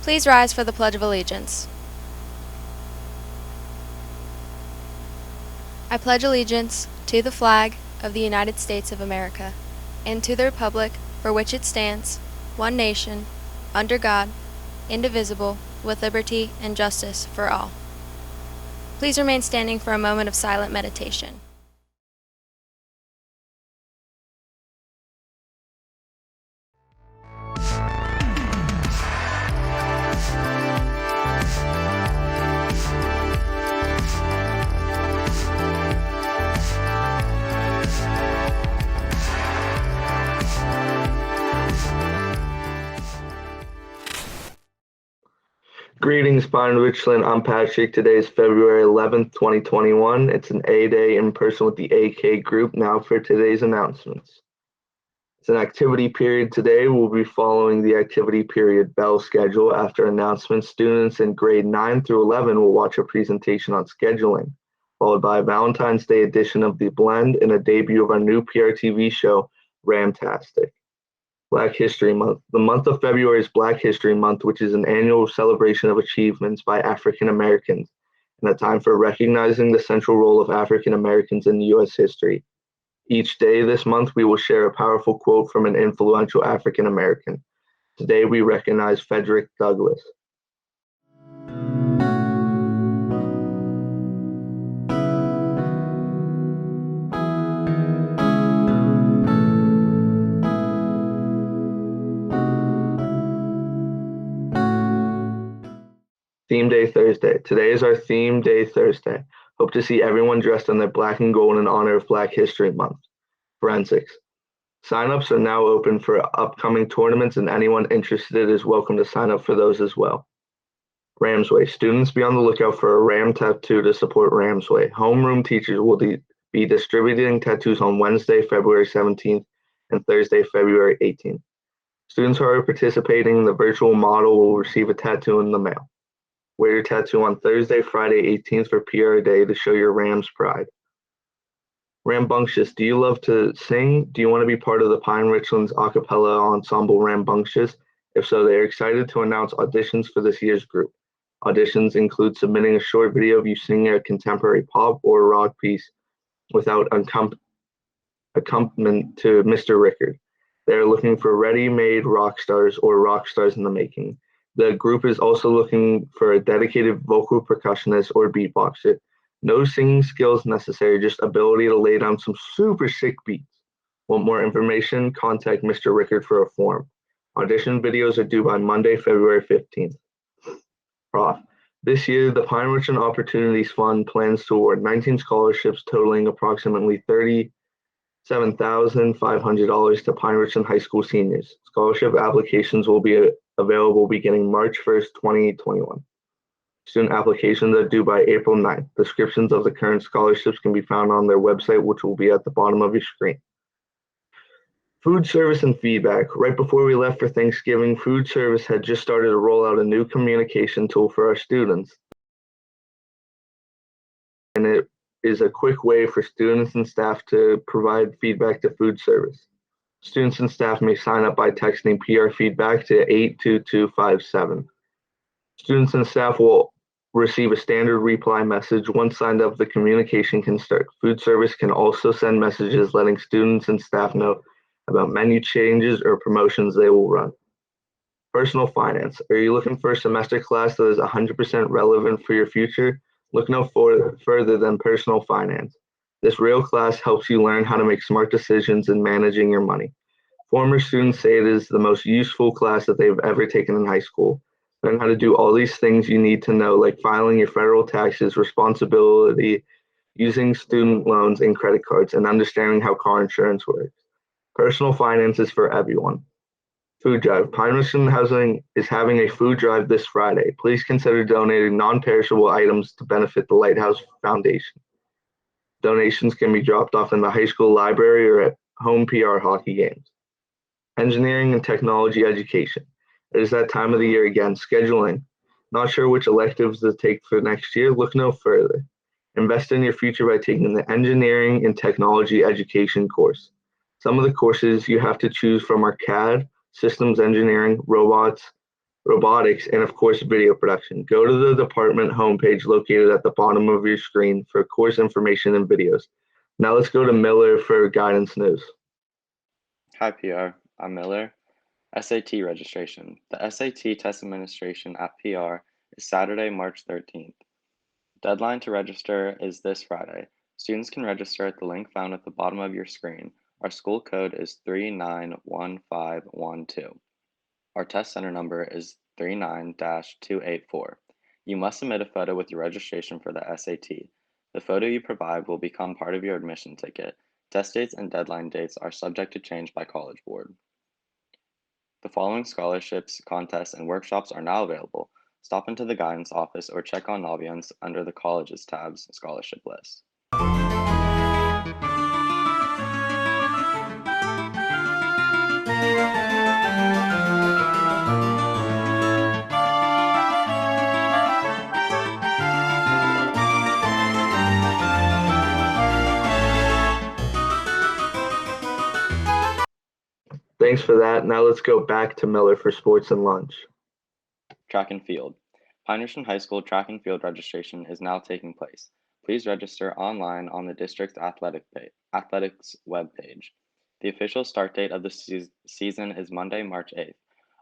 Please rise for the Pledge of Allegiance. I pledge allegiance to the flag of the United States of America and to the republic for which it stands, one nation, under God, indivisible, with liberty and justice for all. Please remain standing for a moment of silent meditation. Greetings, Pine-Richland. I'm Patrick. Today is February 11th, 2021. It's an A Day in person with the AK group. Now for today's announcements. It's an activity period today. We'll be following the activity period bell schedule. After announcements, students in grade 9 through 11 will watch a presentation on scheduling, followed by a Valentine's Day edition of The Blend and a debut of our new PRTV show, Ramtastic. Black History Month. The month of February is Black History Month, which is an annual celebration of achievements by African Americans and a time for recognizing the central role of African Americans in U.S. history. Each day this month, we will share a powerful quote from an influential African American. Today, we recognize Frederick Douglass. Theme Day Thursday. Today is our Theme Day Thursday. Hope to see everyone dressed in their black and gold in honor of Black History Month. Forensics. Sign-ups are now open for upcoming tournaments, and anyone interested is welcome to sign up for those as well. Ramsway. Students be on the lookout for a Ram tattoo to support Ramsway. Homeroom teachers will be distributing tattoos on Wednesday, February 17th and Thursday, February 18th. Students who are participating in the virtual model will receive a tattoo in the mail. Wear your tattoo on Thursday, Friday 18th for PR Day to show your Rams pride. Rambunctious. Do you love to sing? Do you want to be part of the Pine-Richland's a cappella ensemble Rambunctious? If so, they are excited to announce auditions for this year's group. Auditions include submitting a short video of you singing a contemporary pop or rock piece without accompaniment to Mr. Rickard. They are looking for ready-made rock stars or rock stars in the making. The group is also looking for a dedicated vocal percussionist or beatboxer. No singing skills necessary, just ability to lay down some super sick beats. Want more information? Contact Mr. Rickard for a form. Audition videos are due by Monday, February 15th. Prof. This year, the Pine-Richland Opportunities Fund plans to award 19 scholarships totaling approximately $37,500 to Pine-Richland High School seniors. Scholarship applications will be available beginning March 1st, 2021. Student applications are due by April 9th. Descriptions of the current scholarships can be found on their website, which will be at the bottom of your screen. Food service and feedback. Right before we left for Thanksgiving, food service had just started to roll out a new communication tool for our students. And it is a quick way for students and staff to provide feedback to food service. Students and staff may sign up by texting PR feedback to 82257. Students and staff will receive a standard reply message. Once signed up, the communication can start. Food service can also send messages letting students and staff know about menu changes or promotions they will run. Personal finance. Are you looking for a semester class that is 100% relevant for your future? Look no further than personal finance. This real class helps you learn how to make smart decisions in managing your money. Former students say it is the most useful class that they've ever taken in high school. Learn how to do all these things you need to know, like filing your federal taxes, responsibility, using student loans and credit cards, and understanding how car insurance works. Personal finance is for everyone. Food drive. Pine-Richland is having a food drive this Friday. Please consider donating non-perishable items to benefit the Lighthouse Foundation. Donations can be dropped off in the high school library or at home PR hockey games. Engineering and technology education. It is that time of the year again. Scheduling. Not sure which electives to take for next year? Look no further. Invest in your future by taking the engineering and technology education course. Some of the courses you have to choose from are CAD, systems engineering, robots, robotics, and of course, video production. Go to the department homepage located at the bottom of your screen for course information and videos. Now let's go to Miller for guidance news. Hi PR, I'm Miller. SAT registration. The SAT test administration at PR is Saturday, March 13th. Deadline to register is this Friday. Students can register at the link found at the bottom of your screen. Our school code is 391512. Our test center number is 39-284. You must submit a photo with your registration for the SAT. The photo you provide will become part of your admission ticket. Test dates and deadline dates are subject to change by College Board. The following scholarships, contests, and workshops are now available. Stop into the guidance office or check on Naviance under the Colleges tab's scholarship list. Thanks for that. Now let's go back to Miller for sports and lunch. Track and field. Pine-Richland High School track and field registration is now taking place. Please register online on the district's athletics webpage. The official start date of the season is Monday, March 8th.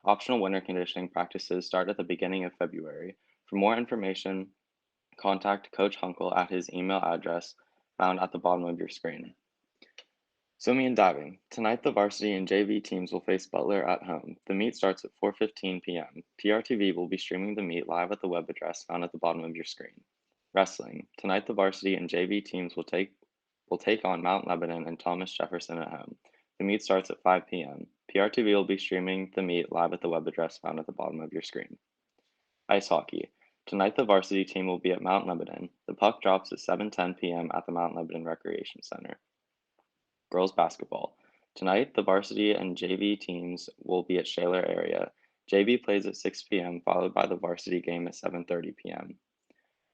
Optional winter conditioning practices start at the beginning of February. For more information, contact Coach Hunkel at his email address found at the bottom of your screen. Swimming and diving. Tonight, the varsity and JV teams will face Butler at home. The meet starts at 4:15 p.m. PRTV will be streaming the meet live at the web address found at the bottom of your screen. Wrestling. Tonight, the varsity and JV teams will take on Mount Lebanon and Thomas Jefferson at home. The meet starts at 5 p.m. PRTV will be streaming the meet live at the web address found at the bottom of your screen. Ice hockey. Tonight, the varsity team will be at Mount Lebanon. The puck drops at 7:10 p.m. at the Mount Lebanon Recreation Center. Girls basketball. Tonight, the varsity and JV teams will be at Shaler area. JV plays at 6 p.m., followed by the varsity game at 7:30 p.m.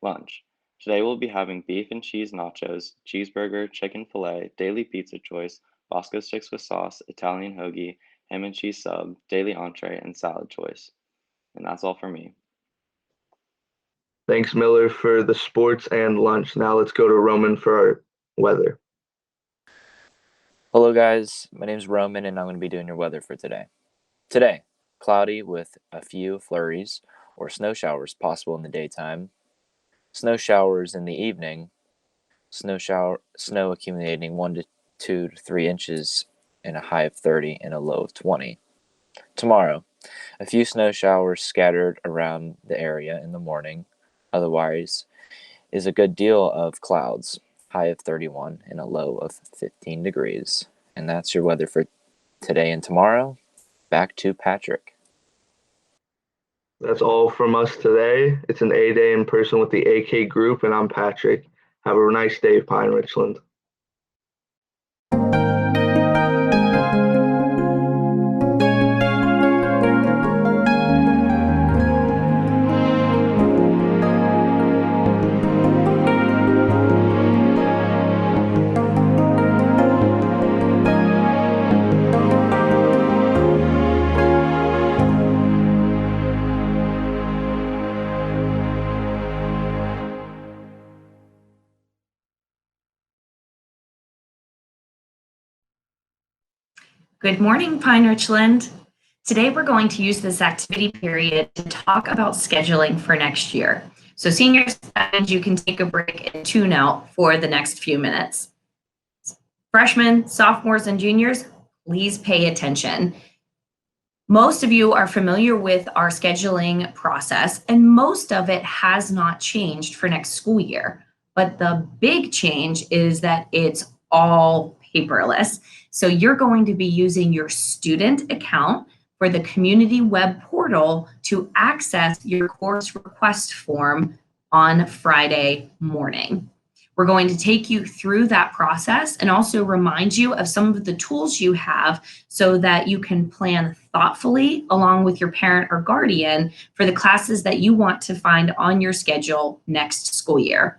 Lunch. Today we'll be having beef and cheese nachos, cheeseburger, chicken fillet, daily pizza choice, Bosco sticks with sauce, Italian hoagie, ham and cheese sub, daily entree, and salad choice. And that's all for me. Thanks, Miller, for the sports and lunch. Now let's go to Roman for our weather. Hello guys, my name is Roman and I'm going to be doing your weather for today. Today, cloudy with a few flurries or snow showers possible in the daytime. Snow showers in the evening. Snow accumulating 1 to 2 to 3 inches and a high of 30 and a low of 20. Tomorrow, a few snow showers scattered around the area in the morning. Otherwise, is a good deal of clouds. High of 31 and a low of 15 degrees. And that's your weather for today and tomorrow. Back to Patrick. That's all from us today. It's an A Day in person with the AK group, and I'm Patrick. Have a nice day, Pine-Richland. Good morning, Pine-Richland. Today we're going to use this activity period to talk about scheduling for next year. So seniors, you can take a break and tune out for the next few minutes. Freshmen, sophomores, and juniors, please pay attention. Most of you are familiar with our scheduling process, and most of it has not changed for next school year. But the big change is that it's all paperless. So you're going to be using your student account for the community web portal to access your course request form on Friday morning. We're going to take you through that process and also remind you of some of the tools you have so that you can plan thoughtfully along with your parent or guardian for the classes that you want to find on your schedule next school year.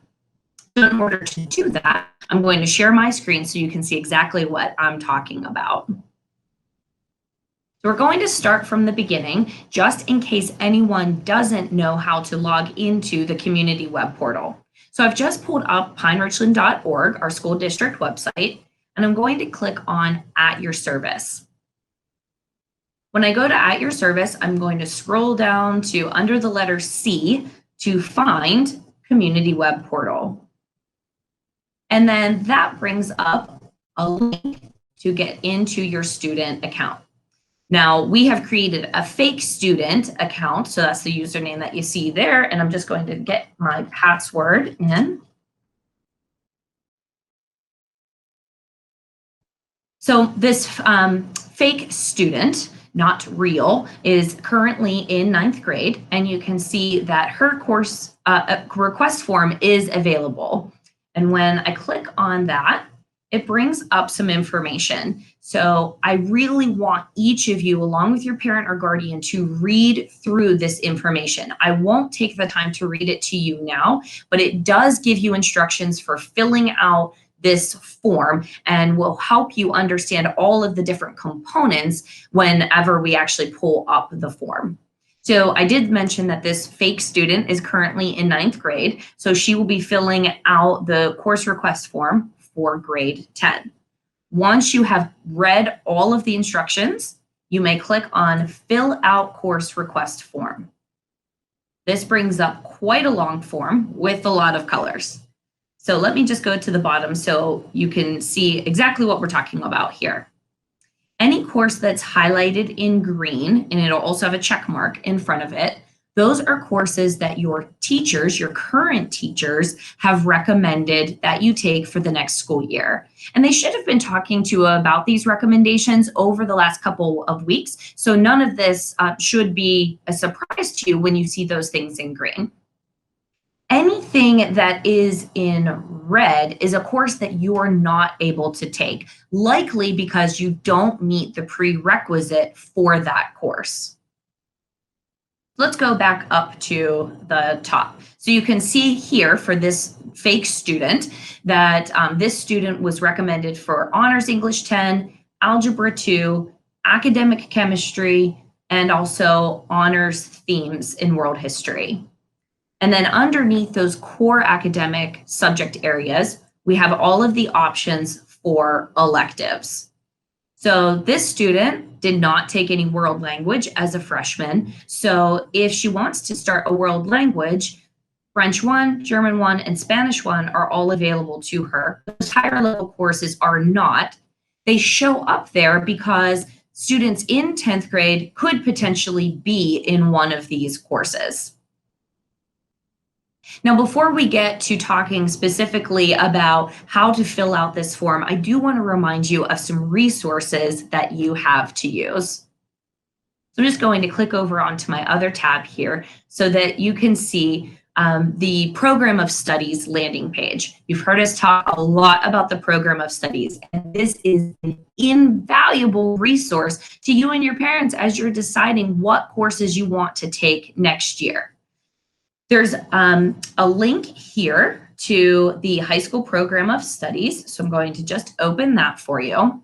In order to do that, I'm going to share my screen so you can see exactly what I'm talking about. So So we're going to start from the beginning, just in case anyone doesn't know how to log into the community web portal. So I've just pulled up Pine-Richland.org, our school district website, and I'm going to click on At Your Service. When I go to At Your Service, I'm going to scroll down to under the letter C to find Community Web Portal. And then that brings up a link to get into your student account. Now, we have created a fake student account, so that's the username that you see there, and I'm just going to get my password in. So this fake student, not real, is currently in 9th grade, and you can see that her course request form is available. And when I click on that, it brings up some information. So I really want each of you, along with your parent or guardian, to read through this information. I won't take the time to read it to you now, but it does give you instructions for filling out this form and will help you understand all of the different components whenever we actually pull up the form. So I did mention that this fake student is currently in 9th grade, so she will be filling out the course request form for grade 10. Once you have read all of the instructions, you may click on Fill Out Course Request Form. This brings up quite a long form with a lot of colors. So let me just go to the bottom so you can see exactly what we're talking about here. Any course that's highlighted in green, and it'll also have a check mark in front of it, those are courses that your teachers, your current teachers, have recommended that you take for the next school year. And they should have been talking to you about these recommendations over the last couple of weeks. So none of this should be a surprise to you when you see those things in green. Anything that is in red is a course that you are not able to take, likely because you don't meet the prerequisite for that course. Let's go back up to the top. So you can see here for this fake student that this student was recommended for Honors English 10, Algebra 2, Academic Chemistry, and also Honors Themes in World History. And then underneath those core academic subject areas, we have all of the options for electives. So this student did not take any world language as a freshman. So if she wants to start a world language, French 1, German 1, and Spanish 1 are all available to her. Those higher level courses are not. They show up there because students in 10th grade could potentially be in one of these courses. Now, before we get to talking specifically about how to fill out this form, I do want to remind you of some resources that you have to use. So I'm just going to click over onto my other tab here so that you can see the Program of Studies landing page. You've heard us talk a lot about the Program of Studies, and this is an invaluable resource to you and your parents as you're deciding what courses you want to take next year. There's a link here to the high school program of studies. So I'm going to just open that for you.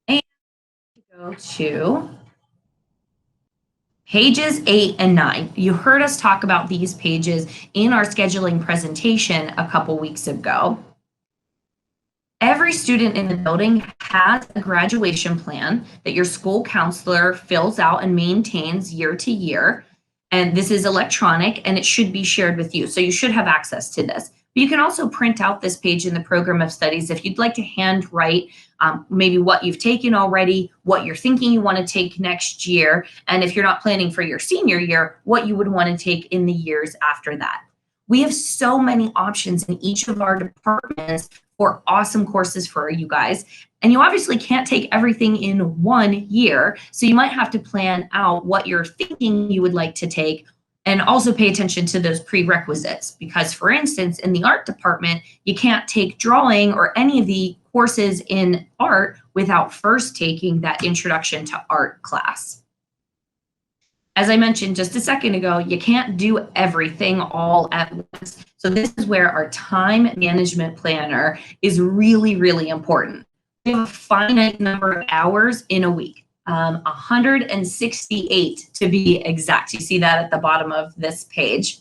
And go to pages 8 and 9. You heard us talk about these pages in our scheduling presentation a couple weeks ago. Every student in the building has a graduation plan that your school counselor fills out and maintains year to year. And this is electronic and it should be shared with you. So you should have access to this. But you can also print out this page in the program of studies if you'd like to handwrite maybe what you've taken already, what you're thinking you want to take next year, and if you're not planning for your senior year, what you would want to take in the years after that. We have so many options in each of our departments for awesome courses for you guys. And you obviously can't take everything in 1 year. So you might have to plan out what you're thinking you would like to take and also pay attention to those prerequisites. Because for instance, in the art department, you can't take drawing or any of the courses in art without first taking that introduction to art class. As I mentioned just a second ago, you can't do everything all at once. So this is where our time management planner is really, really important. We have a finite number of hours in a week, 168 to be exact. You see that at the bottom of this page.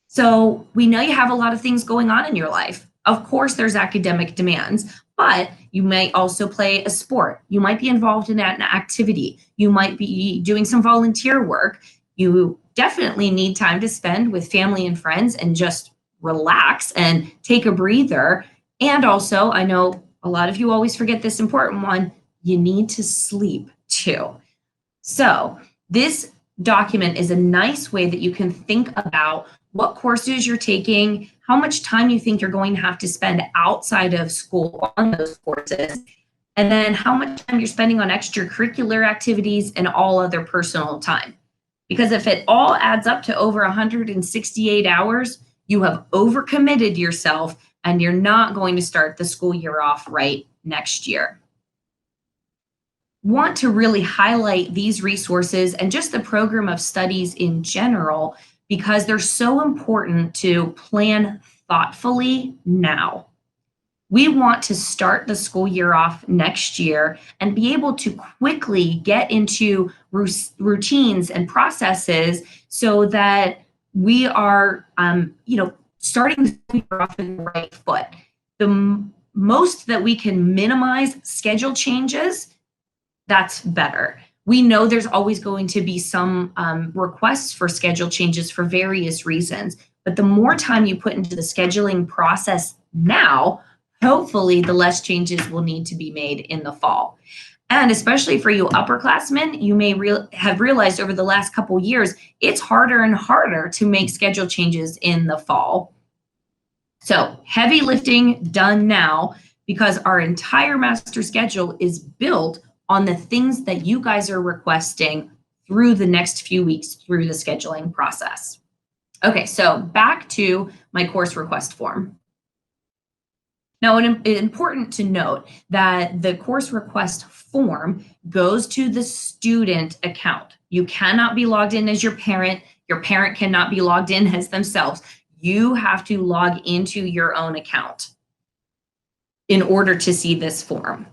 So we know you have a lot of things going on in your life. Of course, there's academic demands, but you may also play a sport. You might be involved in an activity. You might be doing some volunteer work. You definitely need time to spend with family and friends and just relax and take a breather. And also, I know a lot of you always forget this important one, you need to sleep too. So this document is a nice way that you can think about what courses you're taking, how much time you think you're going to have to spend outside of school on those courses, and then how much time you're spending on extracurricular activities and all other personal time. Because if it all adds up to over 168 hours, you have overcommitted yourself and you're not going to start the school year off right next year. Want to really highlight these resources and just the program of studies in general because they're so important to plan thoughtfully now. We want to start the school year off next year and be able to quickly get into routines and processes so that we are, starting the school year off in the right foot. The most that we can minimize schedule changes, that's better. We know there's always going to be some requests for schedule changes for various reasons, but the more time you put into the scheduling process now, hopefully the less changes will need to be made in the fall. And especially for you upperclassmen, you may have realized over the last couple years, it's harder and harder to make schedule changes in the fall. So heavy lifting done now because our entire master schedule is built on the things that you guys are requesting through the next few weeks through the scheduling process. Okay, so back to my course request form. Now, it's important to note that the course request form goes to the student account. You cannot be logged in as your parent. Your parent cannot be logged in as themselves. You have to log into your own account in order to see this form.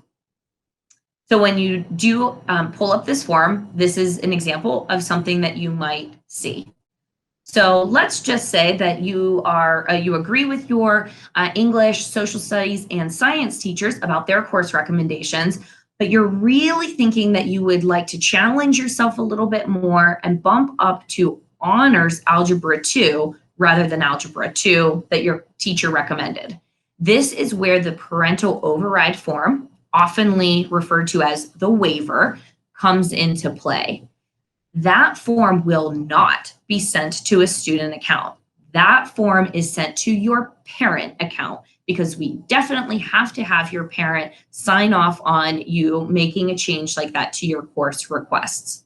So when you do pull up this form, this is an example of something that you might see. So let's just say that you agree with your English, social studies, and science teachers about their course recommendations, but you're really thinking that you would like to challenge yourself a little bit more and bump up to honors algebra 2 rather than algebra 2 that your teacher recommended. This is where the parental override form, oftenly referred to as the waiver, comes into play. That form will not be sent to a student account. That form is sent to your parent account because we definitely have to have your parent sign off on you making a change like that to your course requests.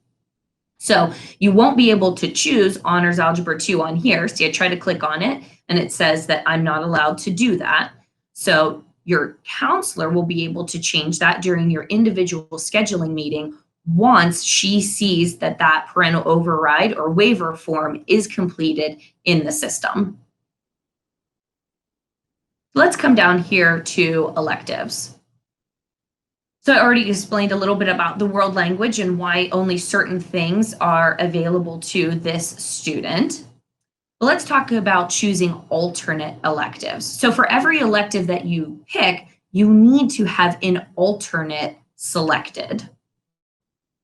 So you won't be able to choose Honors Algebra 2 on here. See, I try to click on it and it says that I'm not allowed to do that. So your counselor will be able to change that during your individual scheduling meeting once she sees that that parental override or waiver form is completed in the system. Let's come down here to electives. So I already explained a little bit about the world language and why only certain things are available to this student. But let's talk about choosing alternate electives. So for every elective that you pick, you need to have an alternate selected.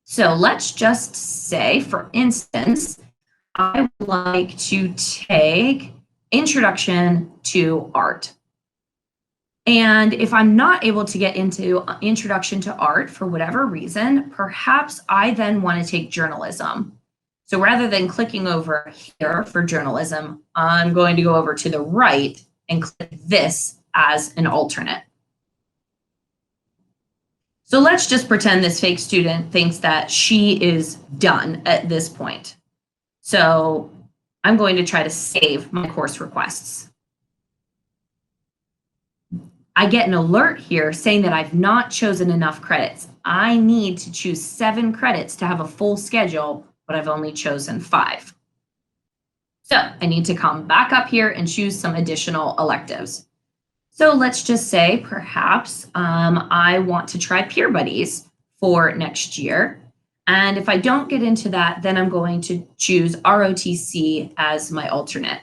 So let's just say, for instance, I would like to take Introduction to Art. And if I'm not able to get into Introduction to Art for whatever reason, perhaps I then want to take journalism. So rather than clicking over here for journalism, I'm going to go over to the right and click this as an alternate. So let's just pretend this fake student thinks that she is done at this point. So I'm going to try to save my course requests. I get an alert here saying that I've not chosen enough credits. I need to choose 7 credits to have a full schedule, but I've only chosen 5. So I need to come back up here and choose some additional electives. So let's just say perhaps I want to try Peer Buddies for next year. And if I don't get into that, then I'm going to choose ROTC as my alternate.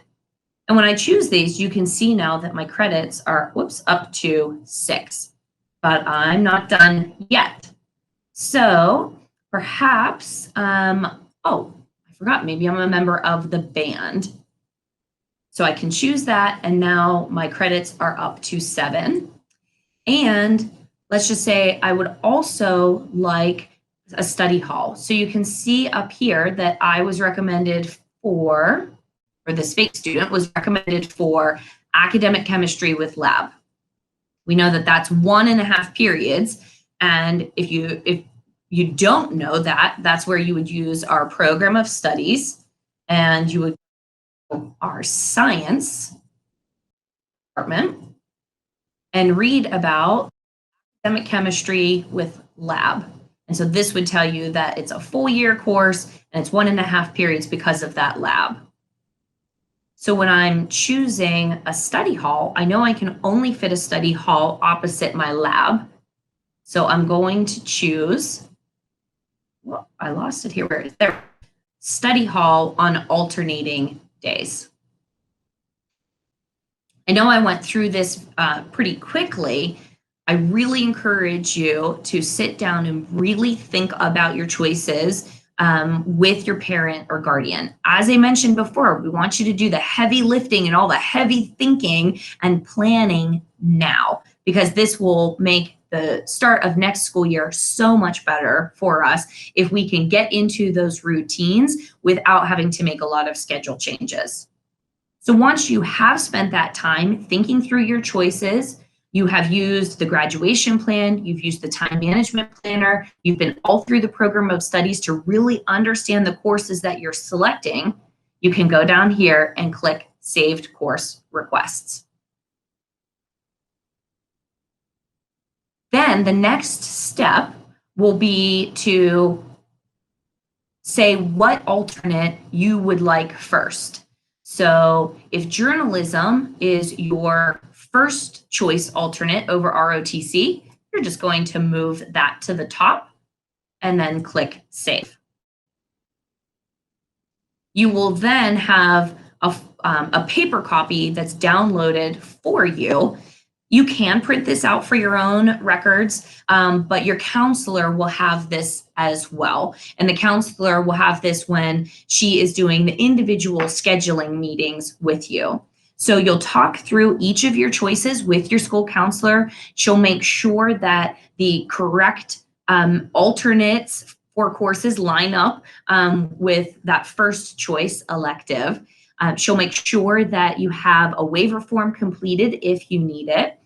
And when I choose these, you can see now that my credits are, up to 6. But I'm not done yet. So perhaps, oh, I forgot, maybe I'm a member of the band. So I can choose that, and now my credits are up to 7. And let's just say I would also like a study hall. So you can see up here that I was recommended for, or this fake student was recommended for academic chemistry with lab. We know that that's 1.5 periods. And if you don't know that, that's where you would use our program of studies, and you would our science department and read about academic chemistry with lab. And so this would tell you that it's a full year course and it's 1.5 periods because of that lab. So when I'm choosing a study hall, I know I can only fit a study hall opposite my lab. So I'm going to choose, well, I lost it here. Where is it? There. Study hall on alternating days. I know I went through this pretty quickly. I really encourage you to sit down and really think about your choices with your parent or guardian. As I mentioned before, we want you to do the heavy lifting and all the heavy thinking and planning now, because this will make the start of next school year so much better for us if we can get into those routines without having to make a lot of schedule changes. So once you have spent that time thinking through your choices, you have used the graduation plan, you've used the time management planner, you've been all through the program of studies to really understand the courses that you're selecting, you can go down here and click Saved Course Requests. Then the next step will be to say what alternate you would like first. So if journalism is your first choice alternate over ROTC, you're just going to move that to the top and then click Save. You will then have a paper copy that's downloaded for you. You can print this out for your own records, but your counselor will have this as well. And the counselor will have this when she is doing the individual scheduling meetings with you. So you'll talk through each of your choices with your school counselor. She'll make sure that the correct alternates for courses line up with that first choice elective. She'll make sure that you have a waiver form completed if you need it.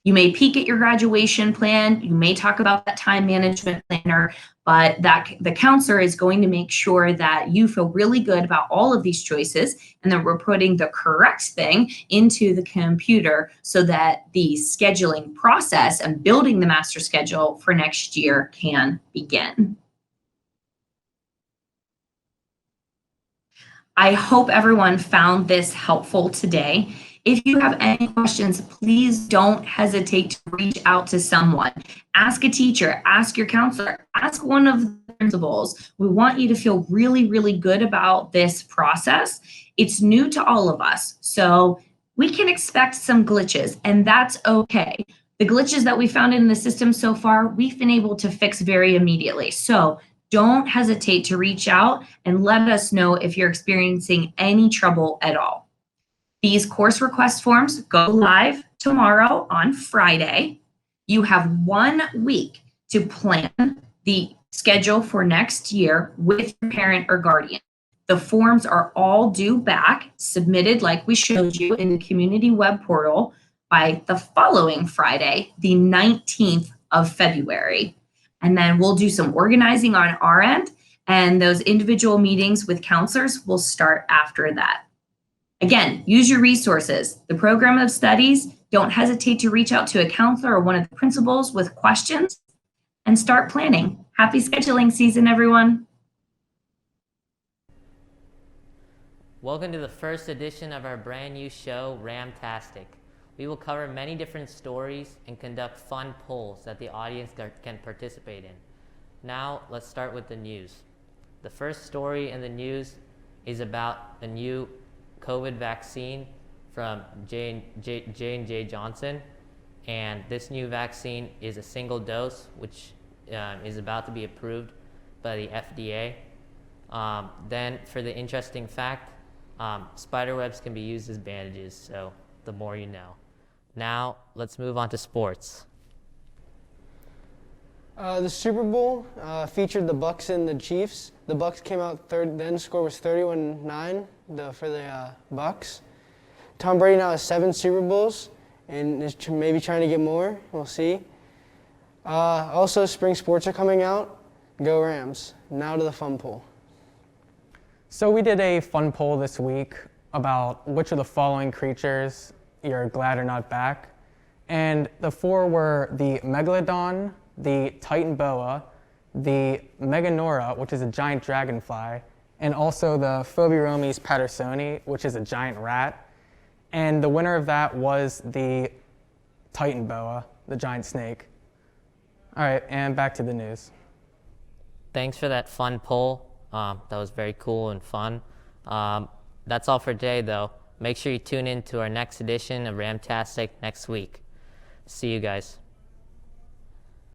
You may peek at your graduation plan. You may talk about that time management planner, but the counselor is going to make sure that you feel really good about all of these choices and that we're putting the correct thing into the computer so that the scheduling process and building the master schedule for next year can begin. I hope everyone found this helpful today. If you have any questions, please don't hesitate to reach out to someone. Ask a teacher, ask your counselor, ask one of the principals. We want you to feel really, really good about this process. It's new to all of us, so we can expect some glitches, and that's okay. The glitches that we found in the system so far, we've been able to fix very immediately. So don't hesitate to reach out and let us know if you're experiencing any trouble at all. These course request forms go live tomorrow on Friday. You have 1 week to plan the schedule for next year with your parent or guardian. The forms are all due back, submitted like we showed you in the community web portal by the following Friday, the 19th of February. And then we'll do some organizing on our end, and those individual meetings with counselors will start after that. Again, use your resources. The program of studies, don't hesitate to reach out to a counselor or one of the principals with questions and start planning. Happy scheduling season, everyone. Welcome to the first edition of our brand new show, Ramtastic. We will cover many different stories and conduct fun polls that the audience can participate in. Now, let's start with the news. The first story in the news is about a new COVID vaccine from J&J Johnson. And this new vaccine is a single dose, which is about to be approved by the FDA. Then for the interesting fact, spider webs can be used as bandages, so the more you know. Now, let's move on to sports. The Super Bowl featured the Bucks and the Chiefs. The Bucks came out third, the end score was 31-9 for the Bucks. Tom Brady now has 7 Super Bowls and is maybe trying to get more. We'll see. Also, spring sports are coming out. Go Rams. Now to the fun poll. So we did a fun poll this week about which of the following creatures you're glad are not back. And the 4 were the Megalodon, the Titan boa, the Meganora, which is a giant dragonfly, and also the Phobiromes pattersoni, which is a giant rat. And the winner of that was the Titan boa, the giant snake. All right, and back to the news. Thanks for that fun poll. That was very cool and fun. That's all for today, though. Make sure you tune in to our next edition of Ramtastic next week. See you guys.